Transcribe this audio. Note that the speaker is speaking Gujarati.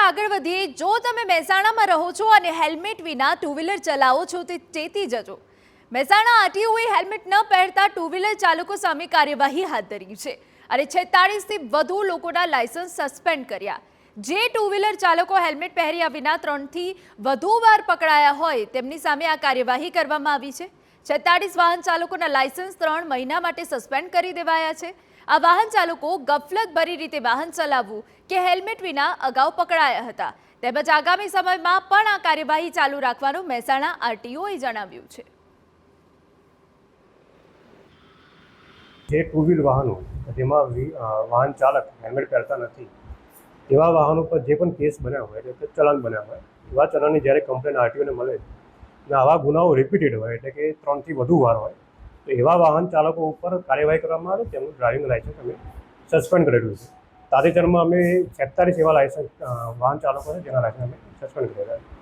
આગળ વધીએ. જો તમે મહેસાણામાં રહો છો અને હેલ્મેટ વિના ટુ વ્હીલર ચલાવો છો તો ચેતી જજો. મહેસાણા આરટીઓએ હેલ્મેટ ન પહેરતા ટુ વ્હીલર ચાલકો સામે કાર્યવાહી હાથ ધરી છે અને 46થી વધુ લોકોના લાયસન્સ સસ્પેન્ડ કર્યા. જે ટુ વ્હીલર ચાલકો હેલ્મેટ પહેર્યા વિના 3થી વધુ વાર પકડાયા હોય તેમની સામે આ કાર્યવાહી કરવામાં આવી છે. 46 વાહન ચાલકોના લાયસન્સ 3 મહિના માટે સસ્પેન્ડ કરી દેવાયા છે. આ વાહન ચાલકો ગફલતભરી રીતે વાહન ચલાવવું કે હેલ્મેટ વિના અગાઉ પકડાયા હતા. તેમજ આગામી સમયમાં પણ આ કાર્યવાહી ચાલુ રાખવાનું મહેસાણા આરટીઓએ જણાવ્યું છે. જે ટુ વ્હીલ વાહનો જેમાં વાહન ચાલક હેલ્મેટ પહેરતા નથી એવા વાહનો પર જે પણ કેસ બન્યા હોય એટલે ચલાન બન્યા હોય એવા ચલાનની જ્યારે કમ્પ્લેન આરટીઓને મળે અને આવા ગુનાઓ રિપીટેડ હોય એટલે કે 3થી વધુ વાર હોય તો એવા વાહન ચાલકો ઉપર કાર્યવાહી કરવામાં આવે. તેમનું ડ્રાઇવિંગ લાયસન્સ અમે સસ્પેન્ડ કરેલું છે. તાજેતરમાં અમે 46 એવા વાહન ચાલકો છે જેના લાયસન્સ અમે સસ્પેન્ડ કરેલા છે.